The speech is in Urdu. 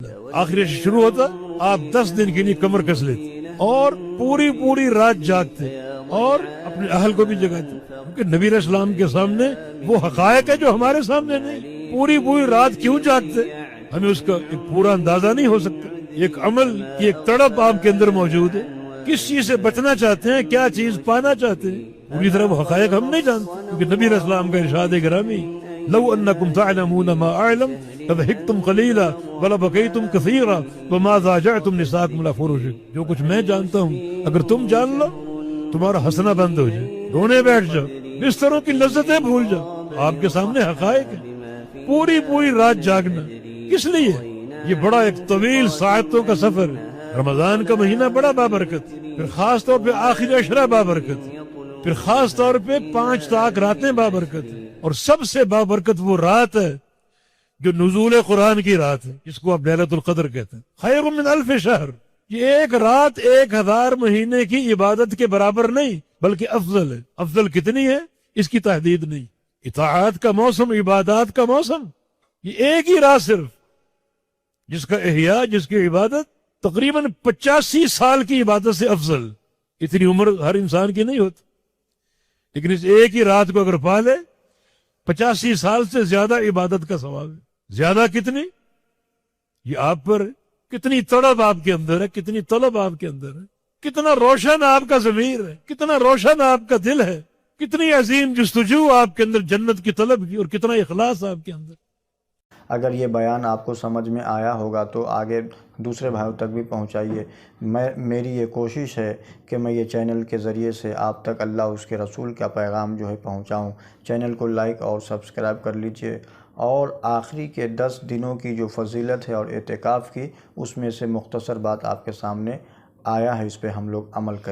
آخری عشاء شروع ہوتا آپ 10 دن کے لیے کمر کس لیتے اور پوری پوری رات جاگتے اور اپنے اہل کو بھی جگاتے، کیونکہ نبی علیہ السلام کے سامنے وہ حقائق ہے جو ہمارے سامنے نہیں۔ پوری پوری رات کیوں جاگتے؟ ہمیں اس کا ایک پورا اندازہ نہیں ہو سکتا۔ ایک عمل کی ایک تڑپ آپ کے اندر موجود ہے، کس چیز سے بچنا چاہتے ہیں، کیا چیز پانا چاہتے ہیں، پوری طرح وہ حقائق ہم نہیں جانتے، کیونکہ نبی علیہ السلام کا ارشاد گرامی لو انکم تعلمون ما اعلم لضحکتم قلیلا ولبکیتم کثیرا وما ضاجعتم نساءکم لا فرجکم۔ جو کچھ میں جانتا ہوں اگر تم جان لو تمہارا ہنسنا بند ہو جائے، رونے بیٹھ جاؤ، بستروں کی لذتیں بھول جاؤ۔ آپ کے سامنے حقائق ہے، پوری پوری رات جاگنا کس لیے؟ یہ بڑا ایک طویل ساعتوں کا سفر ہے۔ رمضان کا مہینہ بڑا بابرکت، پھر خاص طور پہ آخری عشرہ بابرکت، پھر خاص طور پہ 5 طاق راتیں بابرکت، اور سب سے بابرکت وہ رات ہے جو نزول قرآن کی رات ہے، جس کو آپ لیلۃ القدر کہتے ہیں۔ خیر من الف شہر، یہ ایک رات 1000 مہینے کی عبادت کے برابر نہیں بلکہ افضل ہے۔ افضل کتنی ہے اس کی تحدید نہیں۔ اطاعت کا موسم، عبادات کا موسم، یہ ایک ہی رات صرف، جس کا احیاء، جس کی عبادت تقریباً 85 سال کی عبادت سے افضل۔ اتنی عمر ہر انسان کی نہیں ہوتی، لیکن اس ایک ہی رات کو اگر پا لے 85 سال سے زیادہ عبادت کا ثواب ہے۔ زیادہ کتنی؟ یہ آپ پر کتنی تڑپ آپ کے اندر ہے، کتنی طلب آپ کے اندر ہے، کتنا روشن آپ کا ضمیر ہے، کتنا روشن آپ کا دل ہے، کتنی عظیم جستجو آپ کے اندر جنت کی طلب کی، اور کتنا اخلاص آپ کے اندر۔ اگر یہ بیان آپ کو سمجھ میں آیا ہوگا تو آگے دوسرے بھائیوں تک بھی پہنچائیے۔ میری یہ کوشش ہے کہ میں یہ چینل کے ذریعے سے آپ تک اللہ اس کے رسول کا پیغام جو ہے پہنچاؤں۔ چینل کو لائک اور سبسکرائب کر لیجئے، اور آخری کے 10 دنوں کی جو فضیلت ہے اور اعتکاف کی، اس میں سے مختصر بات آپ کے سامنے آیا ہے، اس پہ ہم لوگ عمل کریں۔